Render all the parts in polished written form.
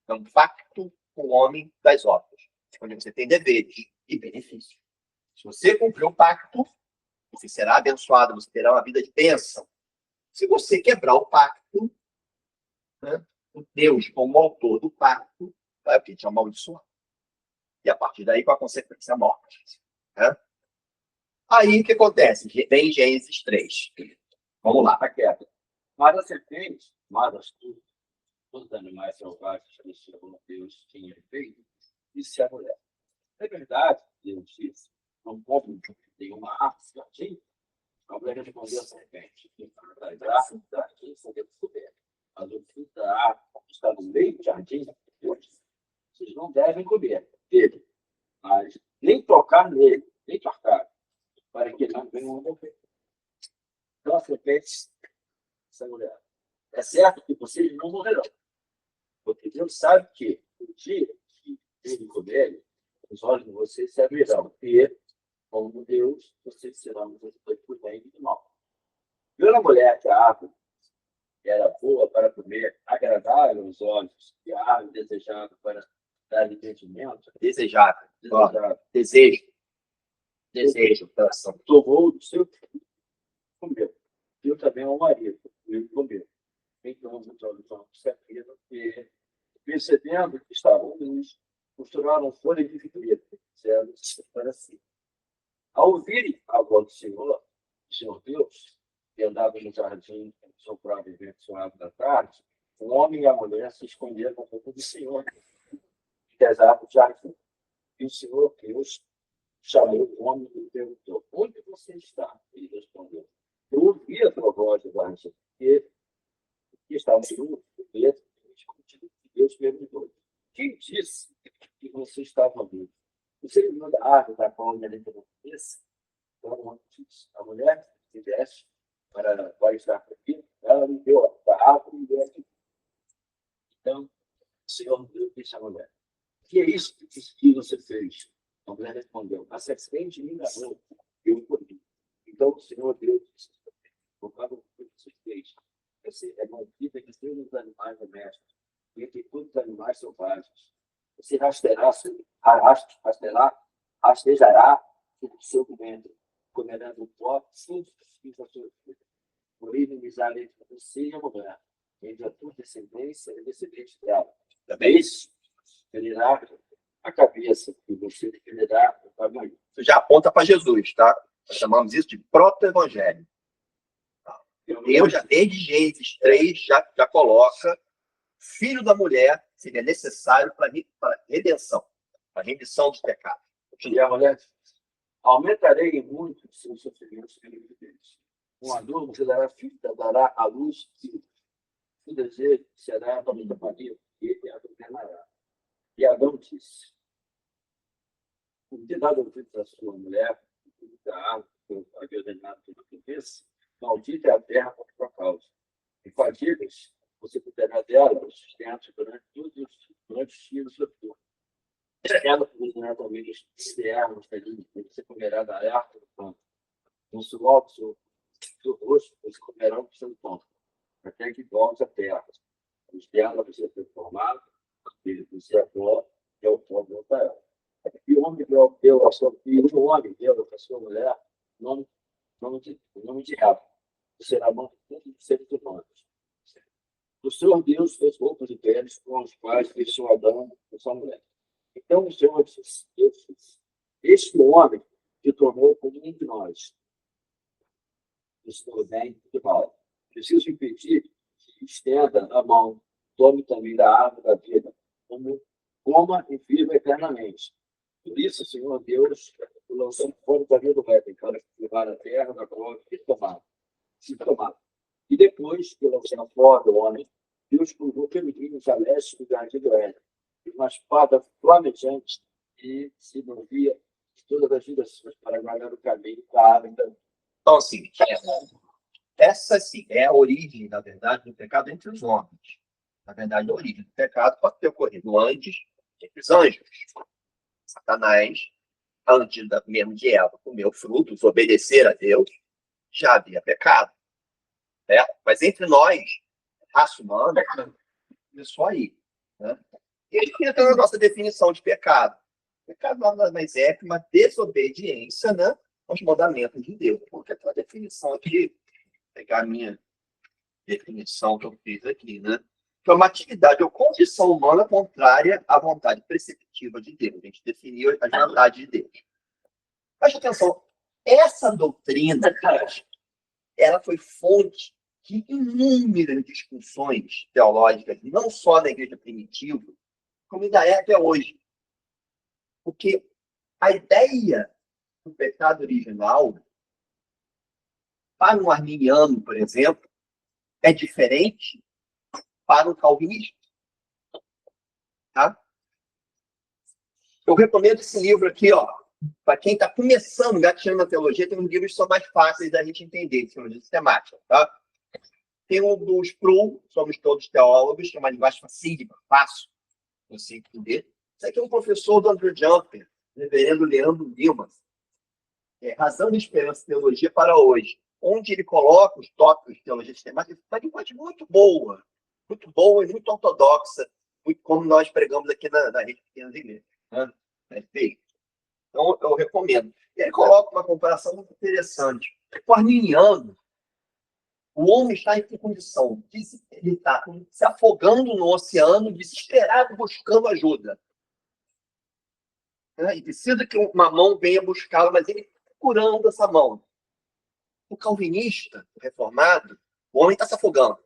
É um pacto com o homem das obras, onde você tem deveres e benefícios. Se você cumprir o pacto, você será abençoado, você terá uma vida de bênção. Se você quebrar o pacto, né, Deus, como autor do pacto, vai te amaldiçoar. E a partir daí, com a consequência, a morte. Né? Aí, o que acontece? Vem Gênesis 3. Vamos lá, para queda. Mas a serpente, mas todos os animais selvagens que o Senhor Deus tinha feito, disse a mulher: é verdade, Deus disse, não come nenhuma árvore do jardim? A mulher respondeu à serpente: das árvores do jardim são descobertas, mas o fruto da árvore que está no meio do jardim, Deus disse, vocês não devem comer dele, mas nem tocar nele, nem tocar, para que não venham a morrer. Então a serpente, essa mulher, é certo que vocês não morrerão, porque Deus sabe que o dia que ele comer, os olhos de vocês se abrirão, e, como Deus, vocês serão conhecidos por bem e mal. Viu a mulher que a árvore era boa para comer, agradável aos olhos, e a árvore desejada para dar entendimento, Desejável. Desejo. Desejo, coração. Tomou do seu filho, comeu. Deu também ao marido, e ele comeu. Então, os olhos se abriram, e, percebendo que estavam nus, costuraram folha de figueira, dizendo para si. Ao ouvirem a voz do Senhor Deus, que andava no jardim, soprava o vento suave da tarde, o homem e a mulher se esconderam com roupa do Senhor, das árvores do jardim. E o Senhor Deus chamou o homem e perguntou: onde você está? Ele respondeu: eu ouvi a tua voz debaixo, porque estava nu, preto, escondido. E Deus perguntou: quem disse que você estava nu? Você viu da árvore da qual me alimentou na cabeça? Então, a mulher se veste para estar aqui, ela me deu a árvore e deu aqui. Então, o Senhor Deus disse à mulher: que é isso que você fez? A mulher respondeu: a serpente me enganou, eu comi. Então, o Senhor Deus disse: por causa do que você fez, você é maldita entre todos os animais domésticos e entre todos os animais selvagens. Você rastejará sobre o seu ventre, comerá do pó todos os filhos da sua vida. Por inimizade entre você e a mulher, entre a tua descendência e a descendente dela. Também isso ferirá a cabeça, e você ferirá o tamanho. Isso já aponta para Jesus, tá? Nós chamamos isso de proto-evangelho. Deus, já desde Gênesis 3, já coloca filho da mulher seria necessário para redenção, para remissão dos pecados. E a mulher diz: aumentarei muito os seus sofrimentos pelos deles. Um adulto você dará à luz filhos. O desejo será para o marido, e ele a governará. E Adão disse: por ter dado ouvido da sua mulher, da árvore que eu havia ordenado pela cabeça, maldita é a terra por tua causa. E fadigas você cuidará dela, o sustento durante os dias do seu turno. Ela produzirá também os externos, você comerá da árvore do campo. No suor do seu rosto, você comerá do seu pão, até que volte à terra. Os dela você foi formado, você é pó, e é o pó voltará. E o homem deu a sua filha, o homem deu a sua mulher, nome de Eva. Será mãe de todos os seres humanos. O Senhor Deus fez roupas de peles com os quais vestiu Adão e sua mulher. Então o Senhor disse: este homem que tornou como um de nós, do bem e do mal. Preciso impedir que estenda a mão, tome também da árvore da vida, coma e viva eternamente. Por isso, o Senhor Deus o lançou fora da vida do éden, para levar a terra da qual ele se tomar. E depois que lançou fora do homem, Deus provou peregrinos a leste do jardim do Éden, uma espada flamejante e se movia de todas as direções para guardar o caminho da árvore. Então, assim, essa sim é a origem, na verdade, do pecado entre os homens. Na verdade, a origem do pecado pode ter ocorrido antes entre os anjos. Satanás, antes mesmo de Eva comer o fruto, obedecer a Deus, já havia pecado. Certo? Mas entre nós, raça humana, começou aí. Né? E a gente entra na nossa definição de pecado. Pecado nada mais é que uma desobediência, né, aos mandamentos de Deus. Porque a definição aqui, vou pegar a minha definição que eu fiz aqui, né? Que é uma atividade ou condição humana contrária à vontade preceptiva de Deus. A gente definiu as vontades de Deus. Preste atenção, essa doutrina, cara, ela foi fonte de inúmeras discussões teológicas, não só na igreja primitiva, como ainda é até hoje. Porque a ideia do pecado original, para um arminiano, por exemplo, é diferente para um calvinista. Tá? Eu recomendo esse livro aqui, ó, para quem está começando, gatinhando na teologia, tem uns livros que são mais fáceis da gente entender, teologia sistemática. Tá? Tem um do Sproul, Somos Todos Teólogos, que é uma linguagem facílima, fácil, você entender. Isso aqui é um professor do Andrew Jumper, reverendo Leandro Lima, Razão de Esperança e Teologia para Hoje, onde ele coloca os tópicos de teologia sistemática, uma linguagem muito boa e muito ortodoxa, muito como nós pregamos aqui na rede pequena de igreja. Né? Então, eu recomendo. E ele coloca uma comparação muito interessante. O arminiano, o homem está em que condição? Ele está se afogando no oceano, desesperado, buscando ajuda. E precisa que uma mão venha buscá-lo, mas ele está procurando essa mão. O calvinista, o reformado, o homem está se afogando,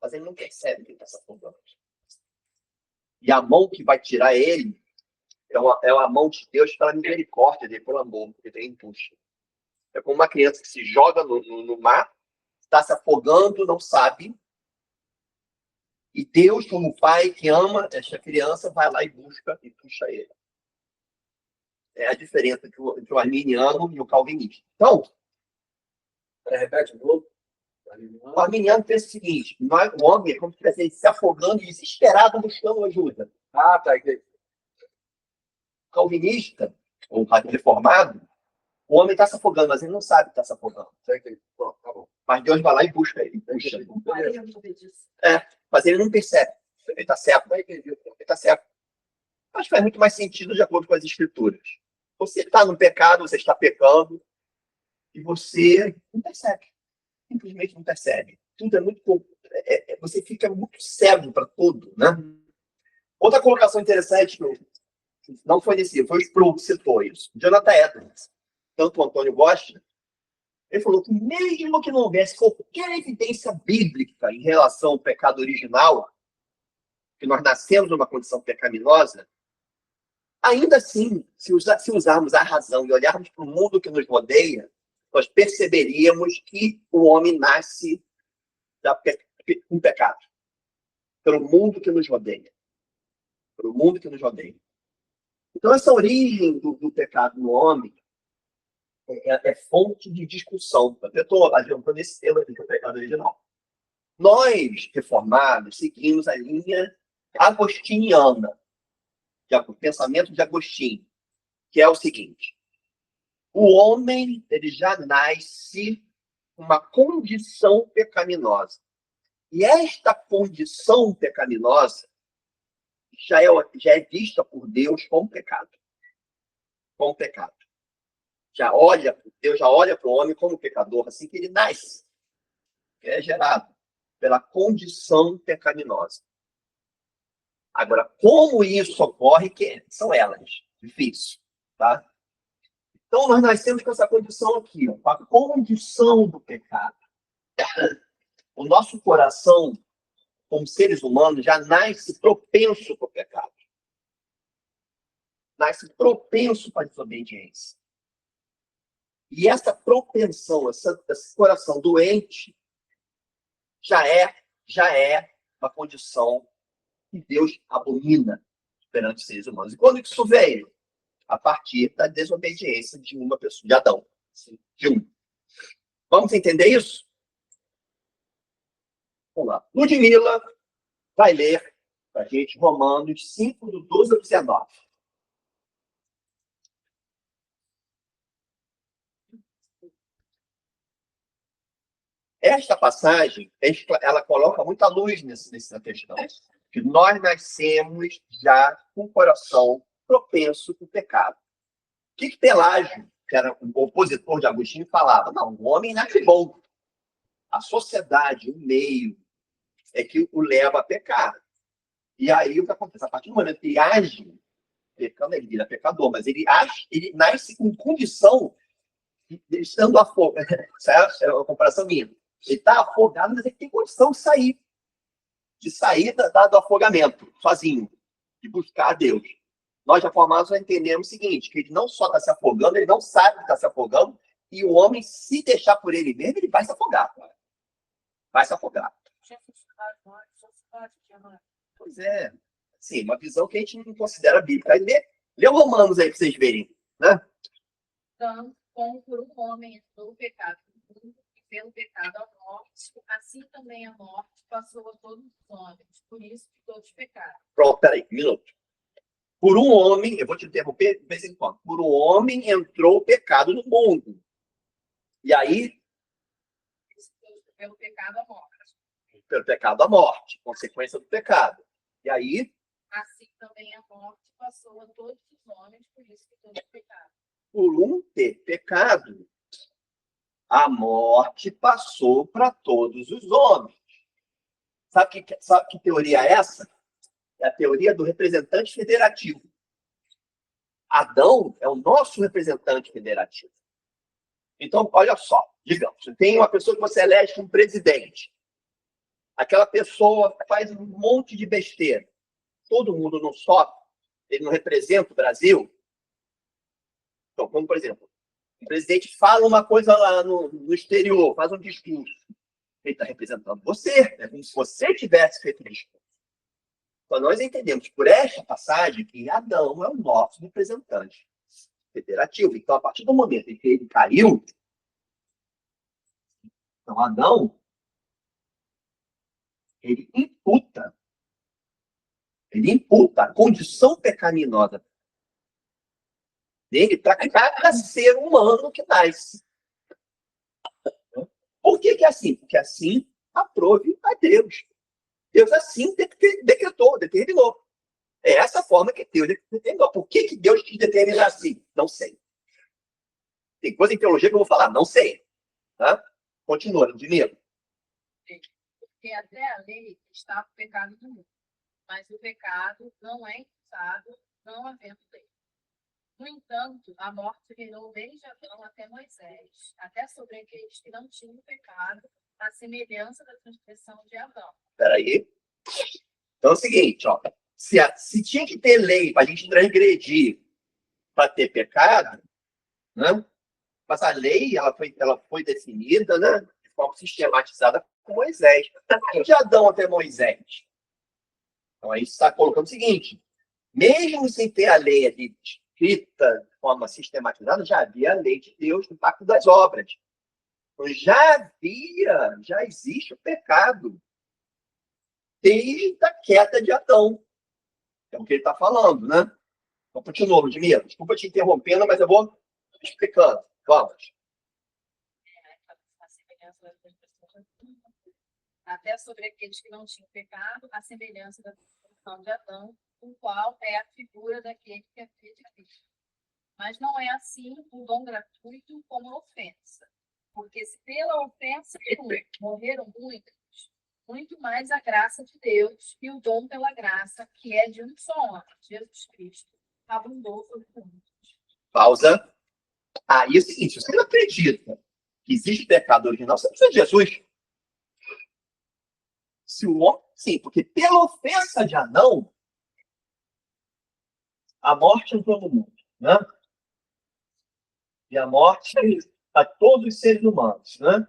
mas ele não percebe que ele está se afogando. E a mão que vai tirar ele é uma mão de Deus pela misericórdia dele, pelo amor que ele puxa. É como uma criança que se joga no mar, está se afogando, não sabe. E Deus, como pai que ama esta criança, vai lá e busca e puxa ele. É a diferença entre o arminiano e o calvinista. Então, Repete de novo. o arminiano pensa o seguinte: o homem é como se estivesse se afogando e desesperado buscando ajuda. Ah, tá. Entendi. O calvinista, ou reformado, o homem está se afogando, mas ele não sabe que está se afogando. Pronto, tá bom. Mas Deus vai lá e busca ele. Puxa. Mas ele não percebe. Ele está certo. Ele está certo. Acho que faz muito mais sentido de acordo com as escrituras. Você está no pecado, você está pecando, e você não percebe. Simplesmente não percebe. Tudo é muito. Você fica muito cego para tudo, né? Outra colocação interessante, não foi nesse livro, foi o Sproul que citou isso. Jonathan Edwards, tanto o Antônio Bosch, ele falou que mesmo que não houvesse qualquer evidência bíblica em relação ao pecado original, que nós nascemos numa condição pecaminosa, ainda assim, se usarmos a razão e olharmos para o mundo que nos rodeia, nós perceberíamos que o homem nasce com pecado. Pelo mundo que nos rodeia. Pelo mundo que nos rodeia. Então, essa origem do pecado no homem é fonte de discussão. Eu estou adiantando esse tema aqui, que é o pecado original. Nós, reformados, seguimos a linha agostiniana, o pensamento de Agostinho, que é o seguinte: o homem ele já nasce com uma condição pecaminosa. E esta condição pecaminosa já é vista por Deus como pecado. Como pecado. Deus já olha para o homem como pecador, assim que ele nasce. Que é gerado pela condição pecaminosa. Agora, como isso ocorre, que são elas. Difícil. Tá? Então, nós nascemos com essa condição aqui, ó, com a condição do pecado. O nosso coração, como seres humanos, já nasce propenso para o pecado. Nasce propenso para a desobediência. E essa propensão, esse coração doente, já é uma condição que Deus abomina perante os seres humanos. E quando isso veio? A partir da desobediência de uma pessoa, de Adão. De um. Vamos entender isso? Vamos lá. Ludmila vai ler para a gente Romanos 5, do 12 ao 19. Esta passagem, ela coloca muita luz nessa questão. que nós nascemos já com o coração propenso para o pecado. O que Pelágio, que era um opositor de Agostinho, falava? Não, o homem nasce bom. A sociedade, o meio, é que o leva a pecar. E aí o que acontece? A partir do momento que ele age pecando, ele vira pecador, mas ele nasce com condição de estando afogado. Essa é uma comparação minha. Ele está afogado, mas ele tem condição de sair do afogamento, sozinho, de buscar a Deus. Nós, reformados, entendemos o seguinte, que ele não só está se afogando, ele não sabe que está se afogando, e o homem, se deixar por ele mesmo, ele vai se afogar. Vai se afogar. Pois é. Sim, uma visão que a gente não considera bíblica. Lê o Romanos aí para vocês verem. Né? Então, como por um homem entrou o pecado no mundo, e pelo pecado a morte, assim também a morte passou a todos os homens. Por isso que todos pecaram. Pronto, peraí, um minuto. Por um homem, eu vou te interromper de vez em quando, por um homem entrou o pecado no mundo. E aí? Pelo pecado a morte. Pelo pecado a morte, consequência do pecado. E aí? Assim também a morte passou a todos os homens, por isso que todos pecaram. Por um ter pecado, a morte passou para todos os homens. Sabe que teoria é essa? É a teoria do representante federativo. Adão é o nosso representante federativo. Então, olha só, digamos, tem uma pessoa que você elege como presidente. Aquela pessoa faz um monte de besteira. Todo mundo não sofre. Ele não representa o Brasil. Então, como, por exemplo, o presidente fala uma coisa lá no exterior, faz um discurso. Ele está representando você. É como se você tivesse feito o discurso. Então, nós entendemos por esta passagem que Adão é o nosso representante federativo. Então, a partir do momento em que ele caiu, então Adão, ele imputa a condição pecaminosa dele para cada ser humano que nasce. Por que é assim? Porque assim aprove a Deus. Deus assim decretou, determinou. É essa forma que Deus determinou. Por que Deus quis determinar assim? Não sei. Tem coisa em teologia que eu vou falar, não sei. Tá? Continua, Ludmila. Porque até a lei está o pecado do mundo, mas o pecado não é imputado, não havendo lei. No entanto, a morte reinou desde Adão até Moisés, até sobre aqueles que não tinham pecado, à semelhança da transgressão de Adão. Espera aí. Então é o seguinte, ó, se tinha que ter lei para a gente transgredir para ter pecado, né? Mas a lei ela foi definida, né, de forma sistematizada com Moisés. De Adão até Moisés. Então aí está colocando o seguinte, mesmo sem ter a lei ali escrita de forma sistematizada, já havia a lei de Deus no Pacto das Obras. Então, já existe o pecado desde a queda de Adão. É o que ele está falando, né? Então, continua, Ludmila. Desculpa te interrompendo, mas eu vou explicando. Vamos. Até sobre aqueles que não tinham pecado, a semelhança da transgressão de Adão, o qual é a figura daquele que havia de Cristo. Mas não é assim um dom gratuito como a ofensa. Porque se pela ofensa morreram muitos, muito mais a graça de Deus e o dom pela graça, que é de um só homem, Jesus Cristo, abundou sobre muitos. Pausa. Aí é o seguinte, se você não acredita que existe pecado original, você precisa de Jesus. Se o homem, sim, porque pela ofensa de Adão, a morte entrou no mundo, né? E a morte a todos os seres humanos, né?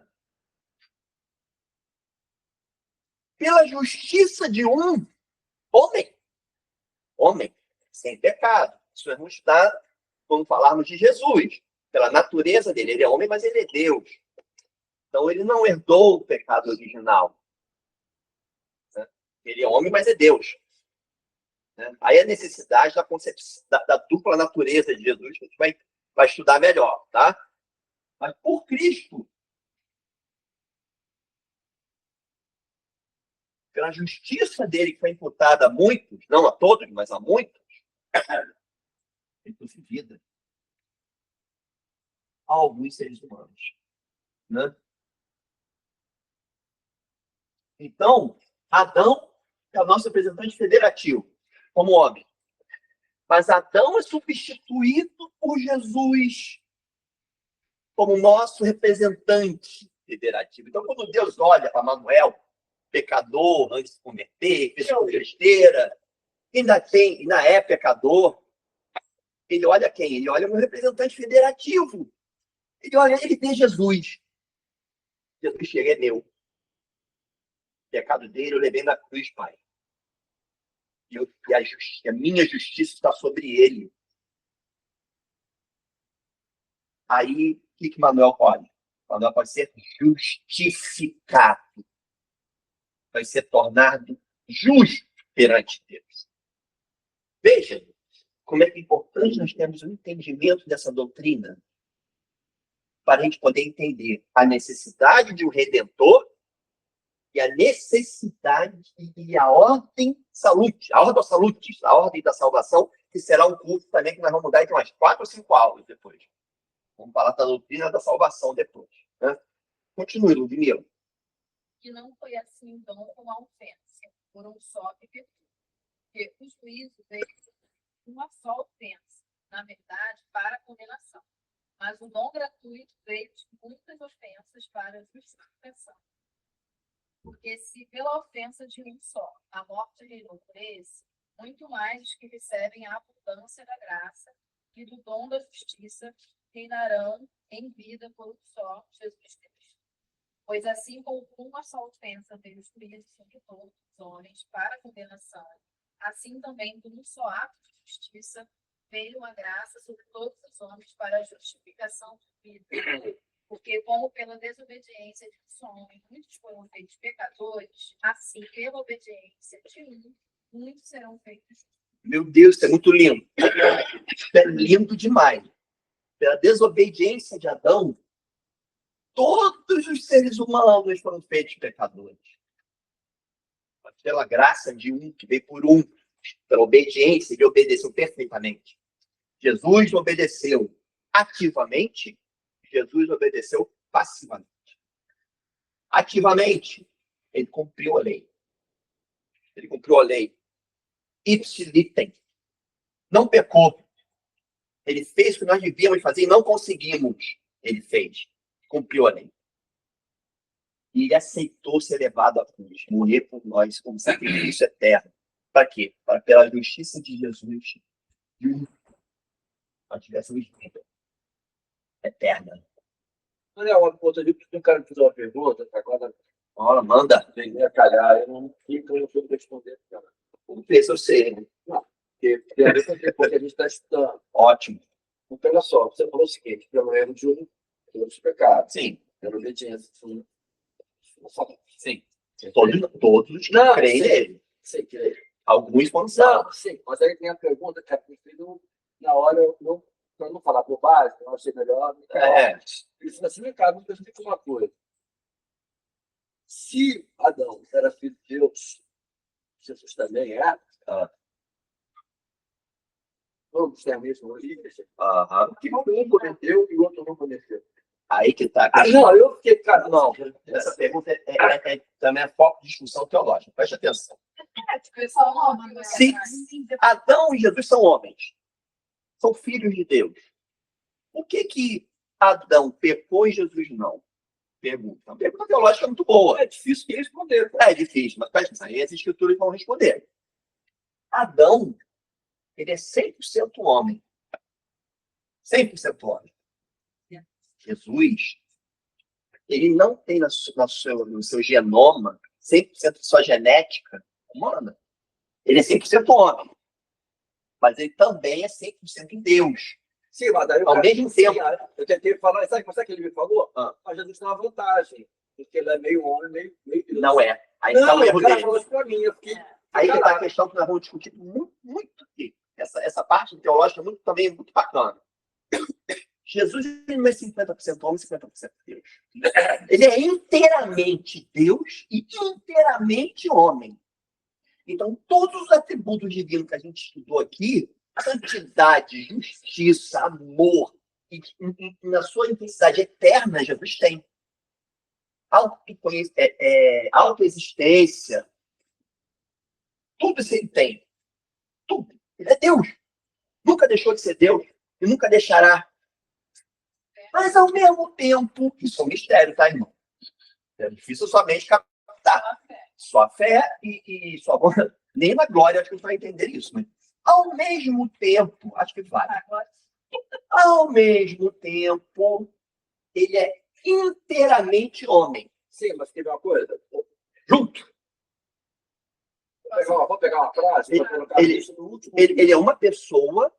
Pela justiça de um homem, sem pecado. Isso não está quando falarmos de Jesus. Pela natureza dele, ele é homem, mas ele é Deus. Então ele não herdou o pecado original. Né? Ele é homem, mas é Deus. Né? Aí a necessidade da concepção da dupla natureza de Jesus, que a gente vai estudar melhor, tá? Mas por Cristo, pela justiça dele que foi imputada a muitos, não a todos, mas a muitos, ele trouxe vida a alguns seres humanos. Né? Então, Adão é o nosso representante federativo, como homem. Mas Adão é substituído por Jesus como nosso representante federativo. Então, quando Deus olha para Manuel, pecador, antes de se converter, fez besteira, ainda é pecador, ele olha quem? Ele olha o meu representante federativo. Ele olha, ele tem Jesus. Jesus chega, é meu. O pecado dele eu levei na cruz, Pai. E a minha justiça está sobre ele. Aí, o que Manuel pode? Manuel pode ser justificado. Vai ser tornado justo perante Deus. Veja como é que é importante nós termos um entendimento dessa doutrina para a gente poder entender a necessidade de um Redentor e a necessidade e a ordem salute, a ordem da salvação, que será um curso também que nós vamos dar de umas 4 ou 5 aulas depois. Vamos falar da doutrina da salvação depois. Né? Continue, Ludmila. Que não foi assim, então, com a ofensa, por um só que pecou. Porque o juízo veio uma só ofensa, na verdade, para a condenação. Mas o dom gratuito veio de muitas ofensas para a justificação. Porque se pela ofensa de um só a morte reinou por esse, muito mais os que recebem a abundância da graça e do dom da justiça reinarão em vida por um só Jesus Cristo. Pois assim como por uma só ofensa veio o juízo sobre todos os homens para a condenação, assim também por um só ato de justiça veio a graça sobre todos os homens para a justificação de vida. Porque como pela desobediência de um só homem muitos foram feitos pecadores, assim pela obediência de um, muitos serão feitos justos. Meu Deus, isso é muito lindo. Isso é lindo demais. Pela desobediência de Adão, todos os seres humanos foram feitos pecadores. Mas pela graça de um, que veio por um, pela obediência, ele obedeceu perfeitamente. Jesus obedeceu ativamente, Jesus obedeceu passivamente. Ativamente, ele cumpriu a lei. Ele cumpriu a lei. Ipsilítem. Não pecou. Ele fez o que nós devíamos fazer e não conseguimos. Ele fez. Cumpriu a lei. E ele aceitou ser levado à cruz, morrer por nós como sacrifício eterno. Para quê? Para pela justiça de Jesus, nós tivéssemos vida eterna. Olha, uma coisa ali, porque o cara me fez uma pergunta, agora Olha, manda. vem a calhar, eu não fico, eu fui responder, cara. Vamos ver se eu sei. Né? Porque tem a ver com o que a gente está estudando. Ótimo. Então, olha só, você falou o seguinte, pelo erro de um, todos os pecados. Sim. Pela obediência. Sim. Sim. Todos Não, creem sim. nele. Sei que é. Alguns foram salvos. Não, sim, mas aí tem a pergunta que me fez na hora, para não falar bobagem, eu achei melhor. Isso assim, cara, me explica uma coisa. Se Adão era filho de Deus, Jesus também é, todos têm a mesma origem, que um cometeu e o outro não cometeu. Aí que tá. Não, eu fiquei, cara, não. Essa pergunta também é foco de discussão teológica. Preste atenção. Se Adão e Jesus são homens, são filhos de Deus, por que Adão pecou e Jesus não? Pergunta. Uma pergunta teológica muito boa. É difícil de responder. É difícil, mas presta atenção. Aí as escrituras vão responder. Adão, ele é 100% homem. 100% homem. Jesus, ele não tem no seu genoma 100% de sua genética humana. Ele é 100% homem. Mas ele também é 100% Deus. Sim, mas daí ao mesmo tempo. Eu tentei falar, sabe o que ele me falou? Mas Jesus tem uma vantagem, porque ele é meio homem, meio Deus. Não é. Aí está o erro dele. Falou isso para mim, eu fiquei... Aí está a questão que nós vamos discutir muito aqui. Essa parte teológica também é muito bacana. Jesus ele não é 50% homem, 50% Deus. Ele é inteiramente Deus e inteiramente homem. Então, todos os atributos divinos que a gente estudou aqui, santidade, justiça, amor, e na sua intensidade eterna, Jesus tem. Autoexistência, tudo isso ele tem. Tudo. Ele é Deus. Nunca deixou de ser Deus e nunca deixará. Mas, ao mesmo tempo, isso é um mistério, tá, irmão? É difícil somente captar. Só a fé e só nem na glória acho que vai entender isso. Mas, ao mesmo tempo, acho que vai. Ao mesmo tempo, ele é inteiramente homem. Sim, mas teve uma coisa. Junto. Vamos pegar uma frase. Ele é uma pessoa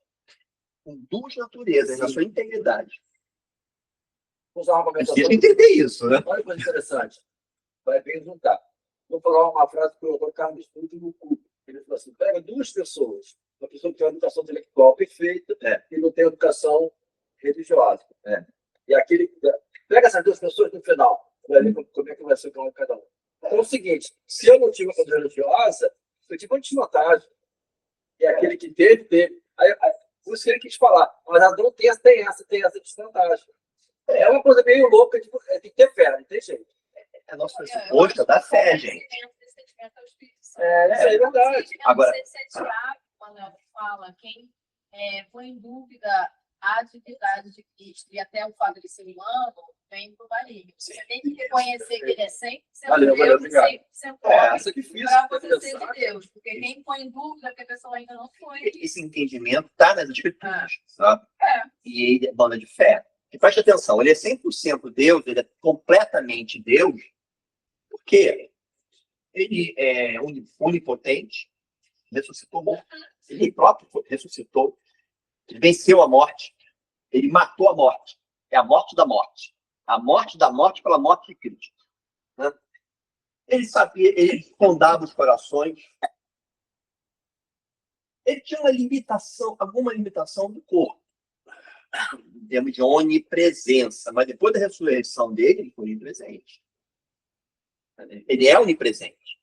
com duas naturezas, na sua integridade. Vou usar uma Precisa entender isso, né? Olha que coisa interessante. Vai bem juntar. Vou falar uma frase que o Dr. Carlos Studio no culto. Ele falou assim: pega duas pessoas, uma pessoa que tem uma educação intelectual perfeita e não tem educação religiosa. E aquele pega essas duas pessoas no final, vai ver como é que vai ser o cada um. Então é o seguinte: se eu não tive uma educação religiosa, eu tive uma desvantagem. E aquele que teve. Por isso que ele quis falar. Mas Adão tem essa desvantagem. É uma coisa meio louca, tipo, tem que ter fé, não tem jeito. É nosso pressuposto da fé, gente. Isso é verdade. Agora, quando ela fala, quem põe em dúvida a divindade de Cristo e até o fato de ser humano, vem pro barriga. Você tem que reconhecer que ele é 100% Deus e 100% homem para você ser de Deus. Porque quem põe em dúvida é que a pessoa ainda não foi. Esse entendimento está nas escrituras, sabe? E ele é banda de fé. E preste atenção, ele é 100% Deus, ele é completamente Deus, porque ele é onipotente, ressuscitou morto, ele próprio ressuscitou, ele venceu a morte, ele matou a morte, é a morte da morte pela morte de Cristo. Né? Ele sabia, ele sondava os corações, ele tinha alguma limitação do corpo, em termos de onipresença, mas depois da ressurreição dele, ele foi onipresente. Ele é onipresente,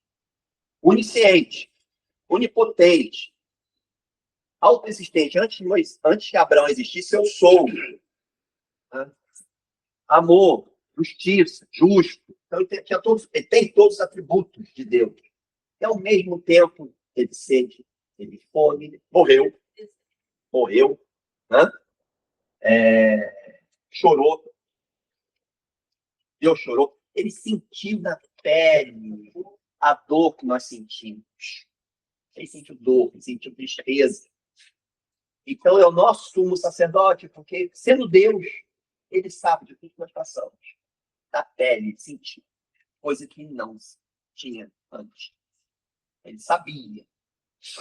onisciente, onipotente, autoexistente. Antes que Abraão existisse, eu sou. Amor, justiça, justo. Então, ele tem todos os atributos de Deus. E, ao mesmo tempo, teve sede, teve fome, morreu. Né? Chorou. Deus chorou. Ele sentiu na pele a dor que nós sentimos. Ele sentiu dor, ele sentiu tristeza. Então é o nosso sumo sacerdote, porque, sendo Deus, ele sabe de tudo que nós passamos. Na pele, ele sentiu. Coisa que não tinha antes. Ele sabia.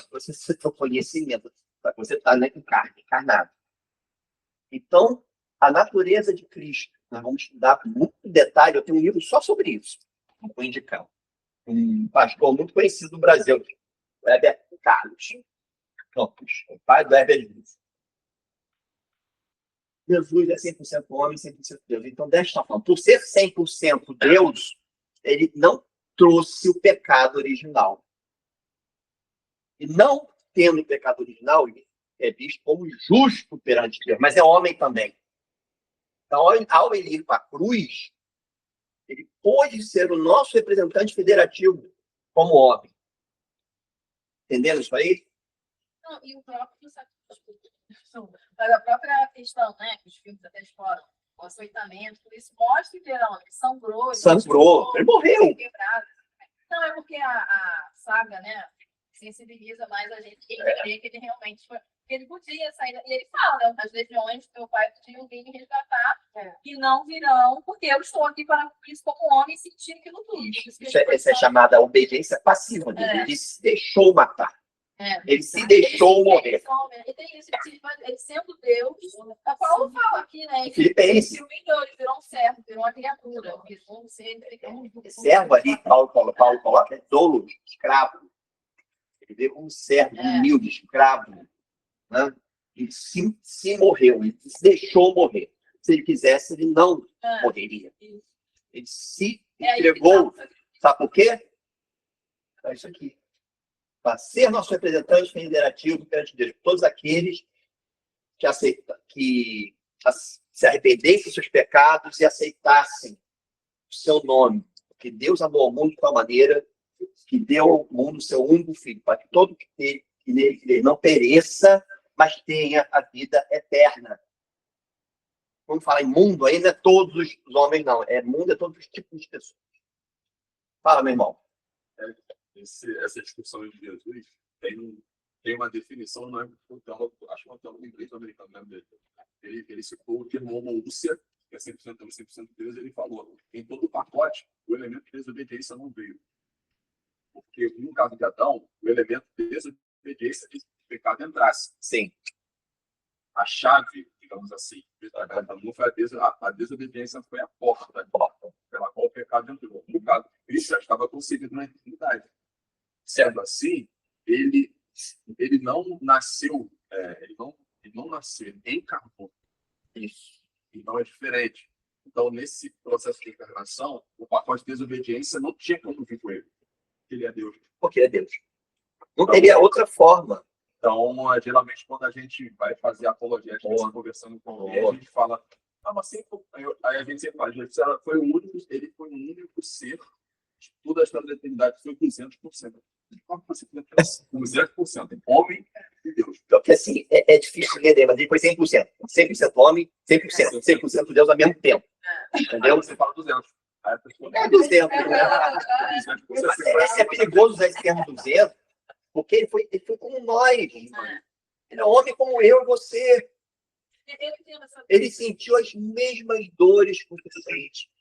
Para você ter o conhecimento, para você estar com carne, encarnado. Então, a natureza de Cristo, nós vamos estudar com muito detalhe. Eu tenho um livro só sobre isso. Vou indicar. Um pastor muito conhecido do Brasil, o Heber Carlos Campos, o pai do Heber Lins. Jesus é 100% homem, 100% Deus. Então, desta forma, por ser 100% Deus, ele não trouxe o pecado original. E não tendo o pecado original, ele é visto como justo perante Deus, mas é homem também. Então, ao ele ir para a cruz, ele pôde ser o nosso representante federativo como homem. Entendendo isso aí? Não, e o próprio mas a própria questão, né, que os filmes até exploram, o açoitamento, tudo isso mostra que ele sangrou. Ele morreu. Quebrado. Não, é porque a saga, né, sensibiliza mais a gente a entender que ele realmente foi. Porque ele podia sair. E ele fala, né, as legiões do teu pai podiam vir me resgatar e não virão, porque eu estou aqui para cumprir isso como homem e sentir aquilo tudo. Essa é chamada obediência passiva dele. Ele se deixou matar. Ele se deixou morrer. E tem isso, ele sendo Deus, a Paulo fala aqui, né? Filipenses. Se humilhou, ele virou um servo, virou uma criatura. Servo ali, Paulo coloca, é dolo, escravo. Ele veio como servo, humilde, escravo. Né? Ele se morreu, ele se deixou morrer. Se ele quisesse, ele não Ah, morreria. isso. Ele se É aí que entregou. tá. Sabe por quê? É isso aqui. Para ser nosso representante federativo perante Deus, todos aqueles que aceitam, que se arrependessem dos seus pecados e aceitassem o seu nome. Porque Deus amou o mundo de tal maneira que deu ao mundo o seu único filho, para que todo que nele não pereça, mas tenha a vida eterna. Quando fala em mundo, aí não é todos os homens, não. É mundo, é todos os tipos de pessoas. Fala, meu irmão. Essa discussão de Jesus tem uma definição, não é? Acho que é um inglês americano, né? Ele citou o termo homoúcia, que é 100% Deus, 100% Deus, ele falou, em todo o pacote, o elemento de desobediência não veio. Porque, no caso de Adão, o elemento de desobediência de pecado entrasse. Sim. A chave, digamos assim, não foi a desobediência, foi a porta pela qual o pecado entrou. No caso, Cristo já estava concebido na eternidade. Sendo assim, ele não nasceu, ele não nasceu, ele encarnou. Isso. Então é diferente. Então, nesse processo de encarnação, o pacote de desobediência não tinha como vir com ele. Ele é Deus. Porque é Deus. Não teria outra forma. Então, geralmente, quando a gente vai fazer apologética, conversando com alguém, a gente fala, mas sempre, aí a gente sempre fala, ele foi o único ser, toda a história da eternidade foi 200%. 200%, homem e Deus. Porque assim, é difícil entender, mas ele foi 100%. 100% homem, 100%. 100% Deus ao mesmo tempo. Aí Entendeu? você fala 200. Aí a pessoa É 200. Né? 200%. É perigoso usar esse termo 200, porque ele foi como nós. Ele é homem como eu e você. Ele sentiu as mesmas dores que você sente.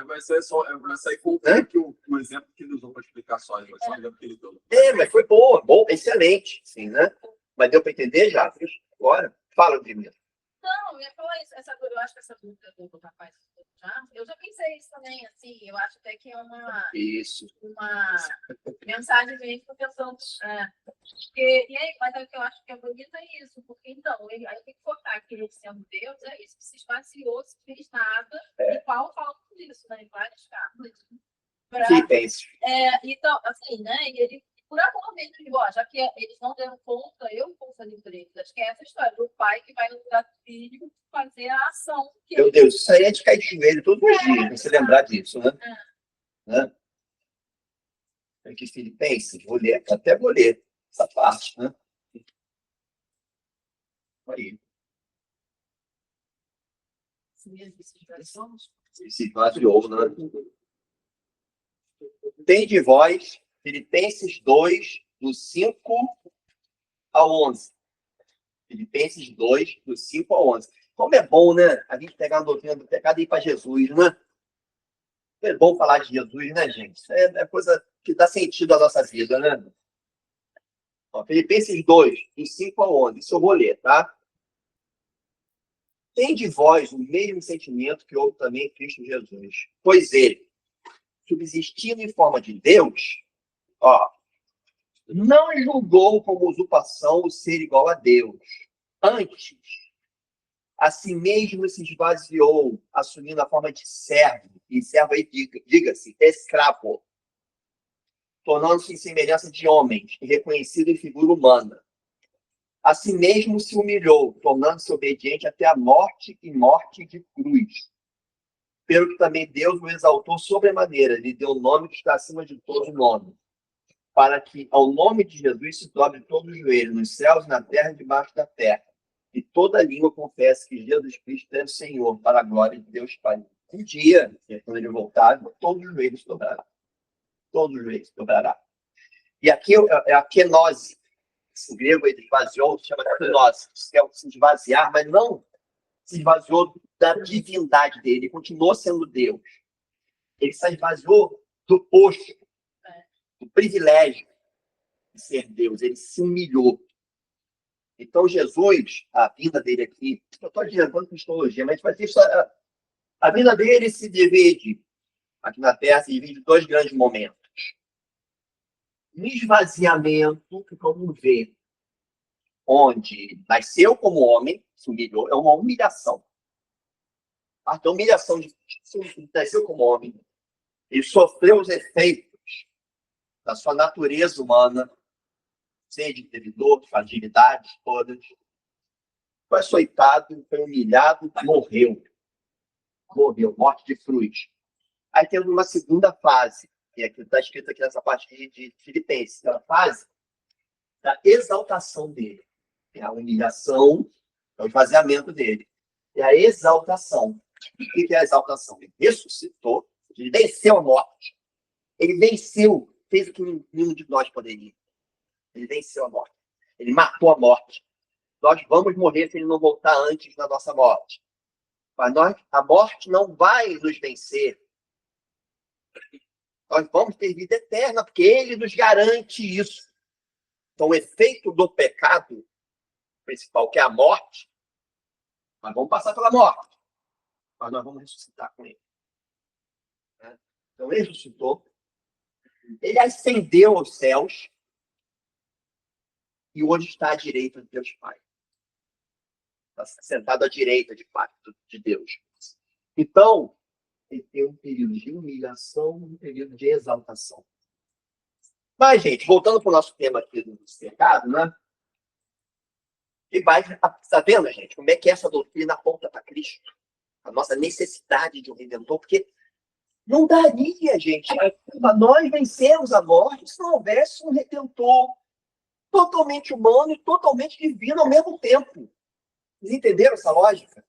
Vai sair com o exemplo que ele usou para explicar só. Vai ser um exemplo que ele deu. Mas foi bom, excelente. Sim, né? Mas deu para entender já? Agora, fala primeiro. Não, eu ia falar isso. Eu acho que essa dúvida do rapaz eu já pensei isso também, assim, eu acho até que é uma mensagem mesmo que eu pensando. Mas é o que eu acho que é bonito é isso, porque então, aí tem que focar que ele sendo Deus, é isso, que se esvaziou, se fez nada, e Paulo fala disso, né, em várias cartas. Então, assim, né, e ele, por amor mesmo, ele, já que eles não deram conta, eu vou fazer por eles. Acho que é essa história do pai que vai no lugar do filho fazer a ação. Meu Deus, isso aí é de cair de joelho todos os dias, pra se lembrar disso, né? Né? Aqui, Filipenses, até vou ler essa parte, né? Aí. Se esvaziou, né? Tem de vós, Filipenses 2, do 5 ao 11. Filipenses 2, do 5 ao 11. Como é bom, né? A gente pegar a doutrina do pecado e ir para Jesus, né? É bom falar de Jesus, né, gente? É coisa que dá sentido à nossa vida, né? Ó, Filipenses 2, do 5 ao 11. Isso eu vou ler, tá? Tem de vós o mesmo sentimento que houve também em Cristo Jesus. Pois ele, subsistindo em forma de Deus, não julgou como usurpação o ser igual a Deus. Antes, a si mesmo se esvaziou, assumindo a forma de servo. E servo aí, diga-se, escravo. Tornando-se em semelhança de homens, e reconhecido em figura humana. A si mesmo se humilhou, tornando-se obediente até a morte e morte de cruz. Pelo que também Deus o exaltou sobremaneira, lhe deu o nome que está acima de todo nome, para que ao nome de Jesus se dobre todo o joelho, nos céus, na terra e debaixo da terra, e toda língua confesse que Jesus Cristo é o Senhor, para a glória de Deus Pai. Um dia, quando ele voltar, todo o joelho se dobrará. Todo o joelho se dobrará. E aqui é a kenose. Esse grego aí esvaziou, se chama de kenose, que é se esvaziar, mas não se esvaziou da divindade dele, ele continuou sendo Deus. Ele se esvaziou do posto, do privilégio de ser Deus, ele se humilhou. Então, Jesus, a vida dele aqui, eu estou adiantando cristologia, mas vai ter a vida dele se divide, aqui na Terra, se divide em dois grandes momentos. Um esvaziamento, que vamos ver, onde nasceu como homem, se humilhou, é uma humilhação. A humilhação de Cristo, ele nasceu como homem. Ele sofreu os efeitos da sua natureza humana, sede, devedor, fragilidades todas. Foi açoitado, foi humilhado, morreu. Morreu, morte de cruz. Aí temos uma segunda fase, que é que está escrito aqui nessa parte de Filipenses, que é a fase da exaltação dele. É a humilhação, é o esvaziamento dele. É a exaltação. O que é a exaltação? Ele ressuscitou, ele venceu a morte. Ele venceu, fez o que nenhum de nós poderia. Ele venceu a morte. Ele matou a morte. Nós vamos morrer se ele não voltar antes da nossa morte. Mas a morte não vai nos vencer. Nós vamos ter vida eterna, porque ele nos garante isso. Então, o efeito do pecado principal, que é a morte, nós vamos passar pela morte, mas nós vamos ressuscitar com ele. Então, ele ressuscitou, ele ascendeu aos céus e hoje está à direita de Deus Pai. Está sentado à direita de Deus. Então, ele tem um período de humilhação e um período de exaltação. Mas, gente, voltando para o nosso tema aqui do pecado, né? E vai, está vendo, gente, como é que essa doutrina aponta para Cristo? A nossa necessidade de um Redentor, porque não daria, gente, para nós vencermos a morte se não houvesse um Redentor totalmente humano e totalmente divino ao mesmo tempo. Vocês entenderam essa lógica?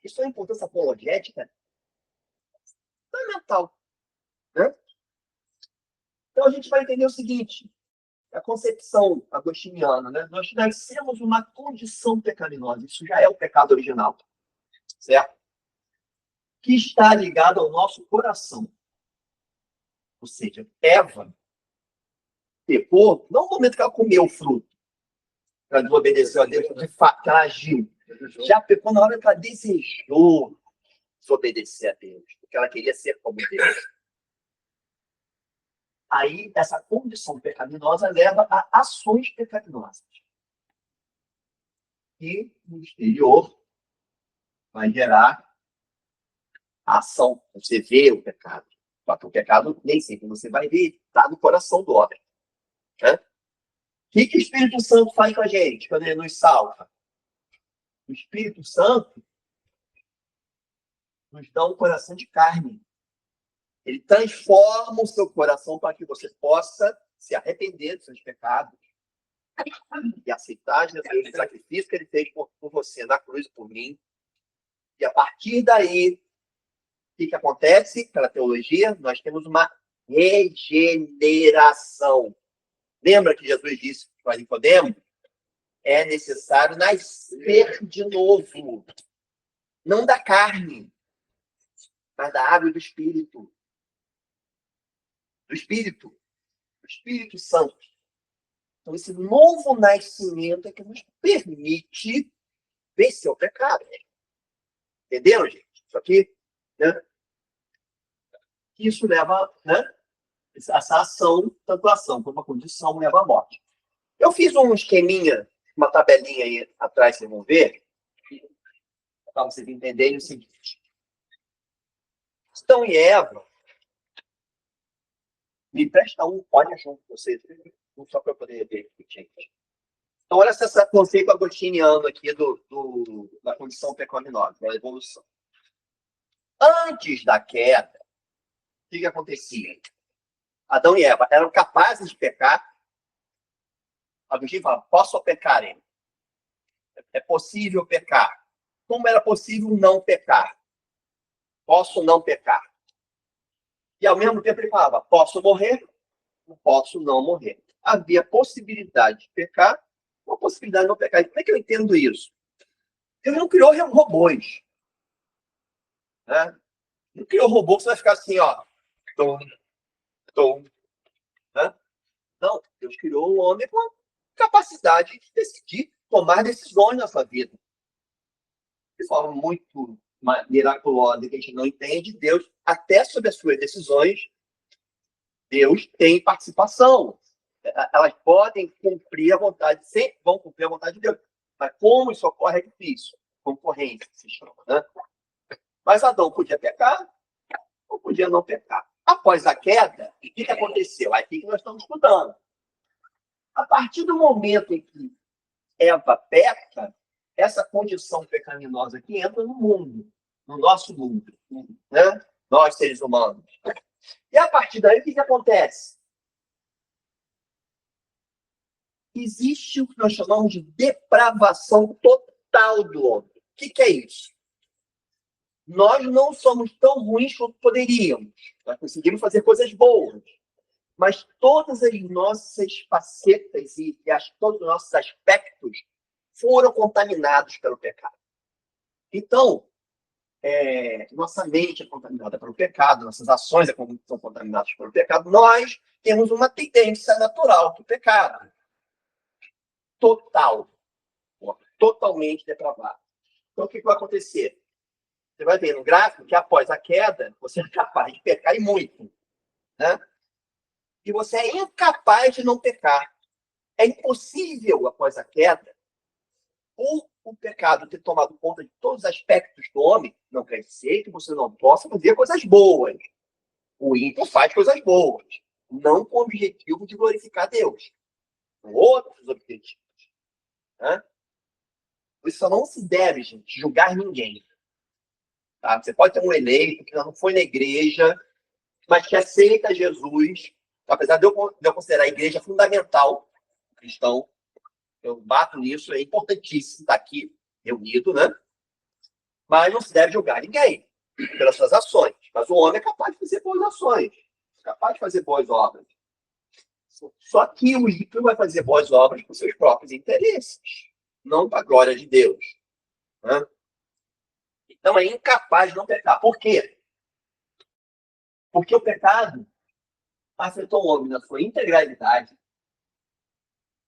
Isso é uma importância apologética fundamental. Né? Então a gente vai entender o seguinte, a concepção agostiniana, né? Nós nascemos uma condição pecaminosa, isso já é o pecado original, certo? Que está ligado ao nosso coração. Ou seja, Eva pecou, não no momento que ela comeu o fruto, ela desobedeceu a Deus, de fato, ela agiu. Já pecou na hora que ela desejou desobedecer a Deus, porque ela queria ser como Deus. Aí, essa condição pecaminosa leva a ações pecaminosas. E, no exterior, vai gerar a ação. Você vê o pecado. Só que o pecado, nem sempre você vai ver, está no coração do homem. Né? O que o Espírito Santo faz com a gente quando ele nos salva? O Espírito Santo nos dá um coração de carne. Ele transforma o seu coração para que você possa se arrepender dos seus pecados e aceitar Jesus, o sacrifício que ele fez por você na cruz por mim. E a partir daí, o que acontece? Pela teologia, nós temos uma regeneração. Lembra que Jesus disse para Nicodemo? É necessário nascer de novo. Não da carne, mas da água e do Espírito. Do Espírito Santo. Então, esse novo nascimento é que nos permite vencer o pecado. Entenderam, gente? Isso aqui, né? Isso leva, né? Essa ação, tanto a ação como a condição, leva à morte. Eu fiz um esqueminha, uma tabelinha aí atrás, vocês vão ver, para vocês entenderem o seguinte. Adão e Eva, me presta um, olha junto com vocês, só para eu poder ver aqui, gente. Então, olha esse conceito agostiniano aqui da condição pecaminosa, da evolução. Antes da queda, o que acontecia? Adão e Eva eram capazes de pecar. Agostinho fala, posso pecar, hein? É possível pecar. Como era possível não pecar? Posso não pecar. E ao mesmo tempo ele falava, posso morrer, posso não morrer. Havia possibilidade de pecar, uma possibilidade de não pecar. E como é que eu entendo isso? Deus não criou robôs. Né? Não criou robô que você vai ficar assim, ó. Né? Não, Deus criou o homem com a capacidade de decidir, tomar decisões na sua vida. De forma muito miraculosa, que a gente não entende, Deus, até sobre as suas decisões, Deus tem participação. Elas podem cumprir a vontade, sempre vão cumprir a vontade de Deus. Mas como isso ocorre é difícil. Concorrência, se chama, né? Mas Adão podia pecar ou podia não pecar. Após a queda, o que aconteceu? Aqui que nós estamos estudando. A partir do momento em que Eva peca, essa condição pecaminosa aqui entra no mundo, no nosso mundo, né? Nós, seres humanos. E a partir daí, o que acontece? Existe o que nós chamamos de depravação total do homem. O que é isso? Nós não somos tão ruins quanto poderíamos. Nós conseguimos fazer coisas boas. Mas todas as nossas facetas e todos os nossos aspectos foram contaminados pelo pecado. Então, nossa mente é contaminada pelo pecado, nossas ações são contaminadas pelo pecado. Nós temos uma tendência natural do pecado. Total. Totalmente depravado. Então, o que vai acontecer? Você vai ver no gráfico que após a queda, você é capaz de pecar e muito. Né? E você é incapaz de não pecar. É impossível, após a queda, o pecado ter tomado conta de todos os aspectos do homem, não quer dizer que você não possa fazer coisas boas. O ímpio faz coisas boas, não com o objetivo de glorificar Deus. Com outros objetivos. Né? Isso não se deve, gente, julgar ninguém. Tá? Você pode ter um eleito que não foi na igreja, mas que aceita Jesus, apesar de eu considerar a igreja fundamental cristão, eu bato nisso, é importantíssimo estar aqui reunido, né? Mas não se deve julgar ninguém pelas suas ações. Mas o homem é capaz de fazer boas ações, é capaz de fazer boas obras. Só que o ímpio vai fazer boas obras por seus próprios interesses, não para a glória de Deus. Né? Então é incapaz de não pecar. Por quê? Porque o pecado afetou o homem na sua integralidade,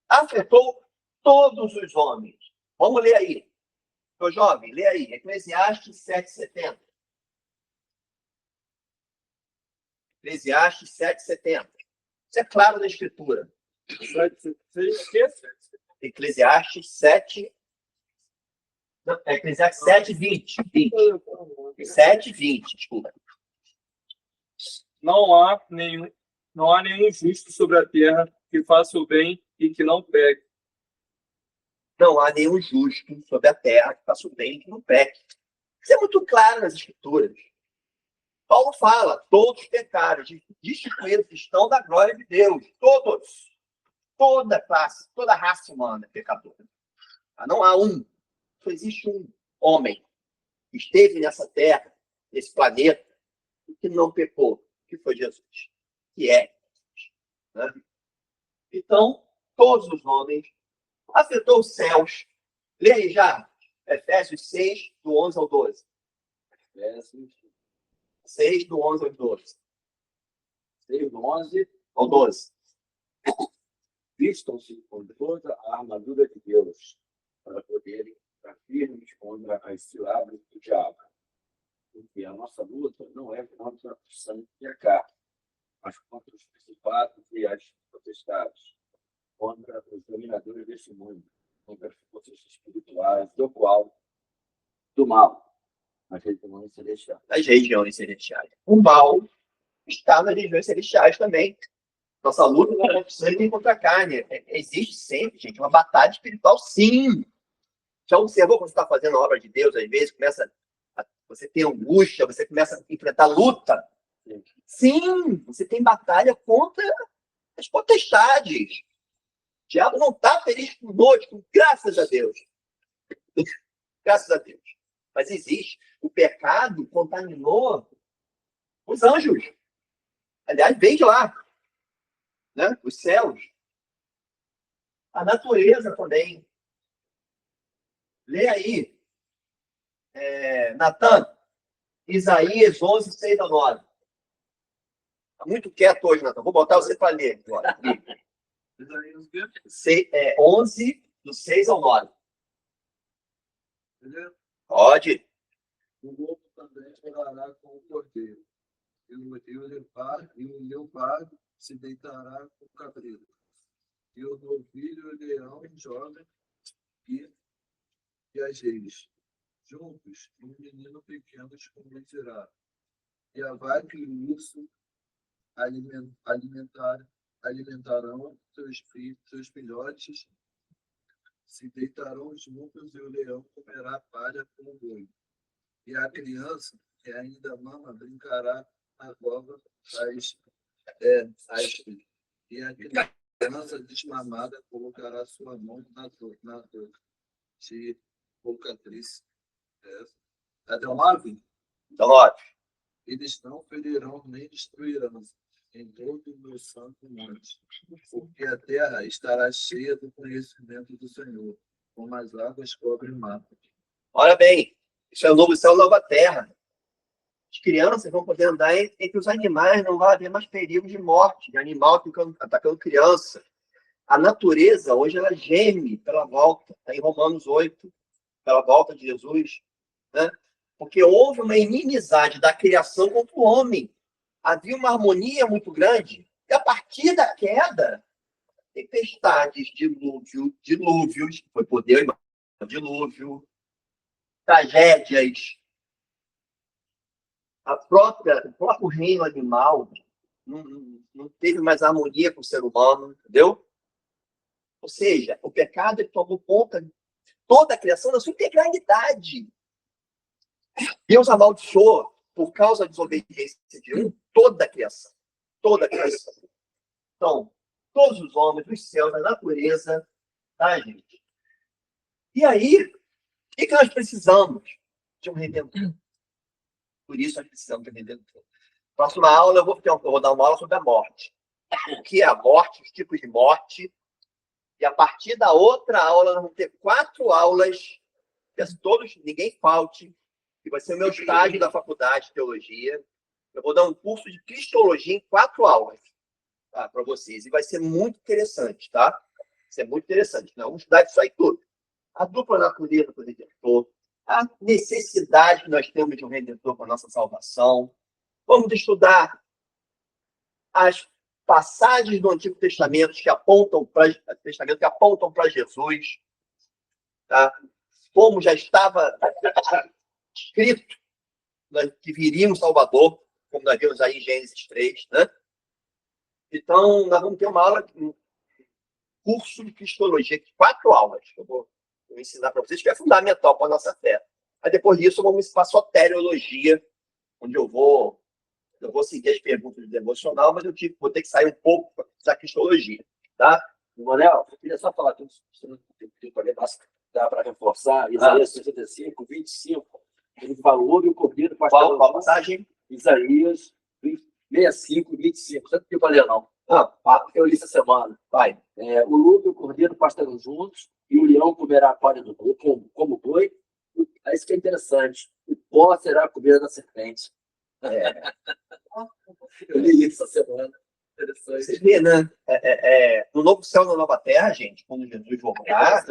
afetou todos os homens. Vamos ler aí. Ô jovem, lê aí. Eclesiastes 7,70. Eclesiastes 7,70. Isso é claro na Escritura. Eclesiastes 7. Não, Eclesiastes 7,20. 7,20, desculpa. Não há nenhum justo sobre a terra que faça o bem e que não peque. Não há nenhum justo sobre a terra que faça o bem e que não peque. Isso é muito claro nas Escrituras. Paulo fala, todos pecaram, destituídos estão da glória de Deus. Todos. Toda classe, toda raça humana é pecadora. Não há um. Só existe um homem que esteve nessa terra, nesse planeta, e que não pecou, que foi Jesus. Que é. Né? Então, todos os homens, afetou os céus. Lê aí já, Efésios 6, do 11 ao 12. Efésios 6, do 11 ao 12. 6, do 11 ao 12. Vistam-se com toda a armadura de Deus para poderem estar firmes contra as ciladas do diabo. Porque a nossa luta não é contra o sangue e a carne, mas contra os principados e as potestades, contra os dominadores desse mundo, contra as forças espirituais do mal, nas regiões celestiais. Nas regiões celestiais. O mal está nas regiões celestiais também. Nossa luta não é contra o sangue nem contra a carne. Existe sempre, gente, uma batalha espiritual, sim. Já observou quando você está fazendo a obra de Deus, às vezes você tem angústia, você começa a enfrentar luta. Sim, você tem batalha contra as potestades. O diabo não está feliz conosco, graças a Deus. Graças a Deus. Mas existe. O pecado contaminou os anjos. Aliás, vem de lá. Né? Os céus. A natureza também. Lê aí. Natan, Isaías 11, 6 a 9. Está muito quieto hoje, Natan. Vou botar você para ler agora. 11, do 6 ao 9. Pode. O lobo também orará com o cordeiro, e o leopardo se deitará com o cabrito, e o novilho, o leão jovem e as reis juntos, e um menino pequeno esconderá. E a vaca e o urso alimentarão seus filhotes, se deitarão juntos, e o leão comerá palha com o boi. E a criança, que ainda mama, brincará na cova as e a criança desmamada colocará sua mão na dor de poucatriz. Até 9? Então, ó, Eles não ferirão nem destruirão em todo o meu santo monte, porque a terra estará cheia do conhecimento do Senhor, como as águas cobrem o mar. olha bem, isso é o novo céu, nova terra. As crianças vão poder andar entre os animais, não vai haver mais perigo de morte, de animal atacando criança. A natureza, hoje, ela geme pela volta, está em Romanos 8, pela volta de Jesus, né? Porque houve uma inimizade da criação contra o homem. Havia uma harmonia muito grande, e a partir da queda, tempestades, dilúvios, foi poder, dilúvio, tragédias, o próprio reino animal não teve mais harmonia com o ser humano, entendeu? Ou seja, o pecado tomou conta de toda a criação na sua integralidade. Deus amaldiçoou, por causa da desobediência de um, toda a criação. Toda a criação. Então, todos os homens, os céus, a natureza, tá, gente? E aí, o que nós precisamos? De um redentor. Por isso nós precisamos de um redentor. Próxima aula, eu vou dar uma aula sobre a morte. O que é a morte, os tipos de morte. E a partir da outra aula, nós vamos ter 4 aulas. Todos, ninguém falte. Que vai ser o meu estágio da faculdade de teologia. Eu vou dar um curso de cristologia em 4 aulas, tá, para vocês. E vai ser muito interessante, tá? Vai ser muito interessante. Nós vamos estudar isso aí tudo. A dupla natureza do Redentor, a necessidade que nós temos de um Redentor para a nossa salvação. Vamos estudar as passagens do Antigo Testamento que apontam para Jesus, tá? Como já estava escrito, né, que viria um Salvador, como nós vimos aí em Gênesis 3, né? Então, nós vamos ter uma aula, um curso de cristologia, 4 aulas. Eu vou ensinar para vocês, que é fundamental para a nossa fé. Aí, depois disso, eu vou me ensinar só teriologia, onde eu vou seguir as perguntas do devocional, mas vou ter que sair um pouco da cristologia, tá? Manel, eu queria só falar tudo, dá para reforçar, Isaías 65, 25, ele falou e o cordeiro Qual passagem? Isaías 65, 25. Você não tem que ler, não. Eu li essa semana. Vai. O lobo e o cordeiro pastarão juntos, e o leão comerá a palha do boi, como boi. Isso que é interessante. O pó será a comida da serpente. Eu li isso essa semana. Interessante. Você vê, né? No novo céu, na nova terra, gente, quando Jesus voltar,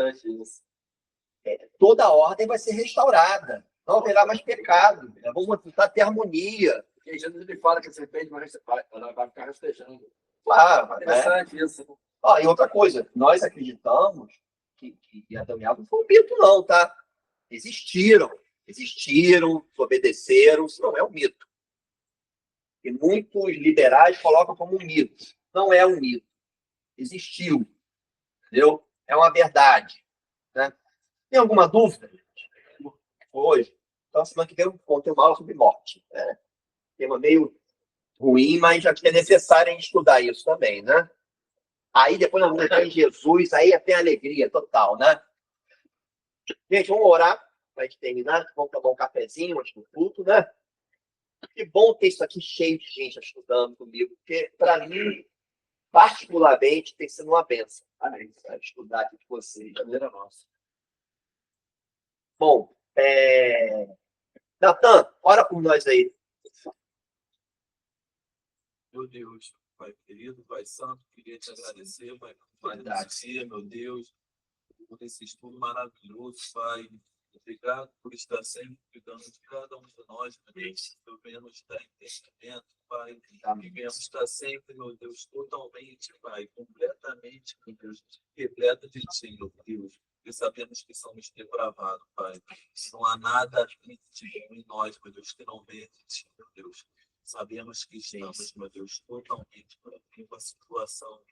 toda a ordem vai ser restaurada. Não haverá mais pecado. Vamos voltar a ter harmonia. Porque Jesus ele fala que a serpente vai ficar rastejando. Claro, interessante isso. E outra coisa, nós acreditamos que Adão e Eva não foi um mito, não, tá? Existiram, obedeceram, isso não é um mito. E muitos liberais colocam como um mito. Não é um mito. Existiu. Entendeu? É uma verdade. Né? Tem alguma dúvida? Hoje. Então, semana que vem eu vou ter uma aula sobre morte. Né? Tema meio ruim, mas já que é necessário a gente estudar isso também, né? Aí depois nós vamos entrar em Jesus, aí tem alegria total, né? Gente, vamos orar para a gente terminar. Vamos tomar um cafezinho antes do culto, né? Que bom ter isso aqui cheio de gente estudando comigo, porque, para mim, particularmente, tem sido uma bênção. Amém. Estudar aqui com vocês, de maneira nossa. Bom, Natan, ora por nós aí. Meu Deus, Pai querido, Pai Santo, queria te agradecer, Pai, por mais dia, meu Deus, por esse estudo maravilhoso, Pai. Obrigado por estar sempre cuidando de cada um de nós, meu Deus. Que venhamos estar em pensamento, Pai. Que venhamos estar sempre, meu Deus, totalmente, Pai, completamente, meu Deus, repleto de Ti, meu Deus. e sabemos que somos depravados, Pai. Não há nada íntimo em nós, meu Deus, que não venha de ti, meu Deus. Sabemos que estamos, meu Deus, totalmente em uma situação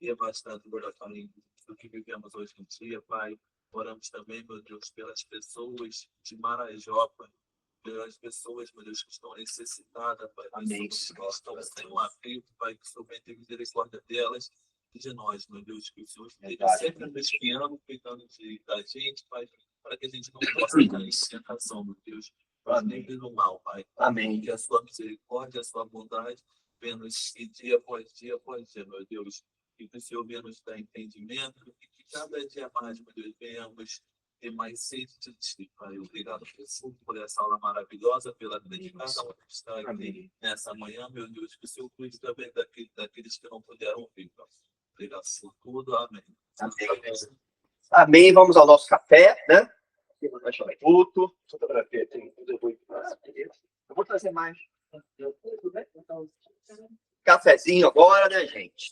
devastadora, Pai, do que vivemos hoje em dia, Pai. Oramos também, meu Deus, pelas pessoas de Marajó, Pai. Pelas pessoas, meu Deus, que estão necessitadas, Pai. Amém. Que estão sem um abrigo, Pai, que o Senhor venha ter misericórdia delas e de nós, meu Deus, que o Senhor esteja sempre nos espiando, cuidando da gente, Pai, para que a gente não possa cair em tentação, meu Deus. Mas nem do mal, Pai. Amém. Que a sua misericórdia, a sua bondade venha nos seguir dia após dia, meu Deus. E que o Senhor venha nos dar entendimento, e que cada dia mais, meu Deus, venhamos ter mais sede de ti, Pai. Obrigado por essa aula maravilhosa, pela vida de cada um que está aqui Amém. nessa manhã, meu Deus. Que o Senhor cuide também daqueles que não puderam vir, Pai. Obrigado por tudo. Amém. Amém. Amém. Vamos ao nosso café, né? Puto. Fotografia, tem tudo eu vou Eu vou trazer mais. Cafezinho agora, né, gente?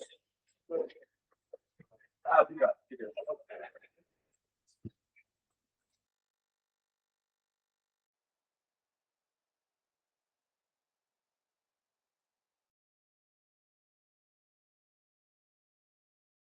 obrigado.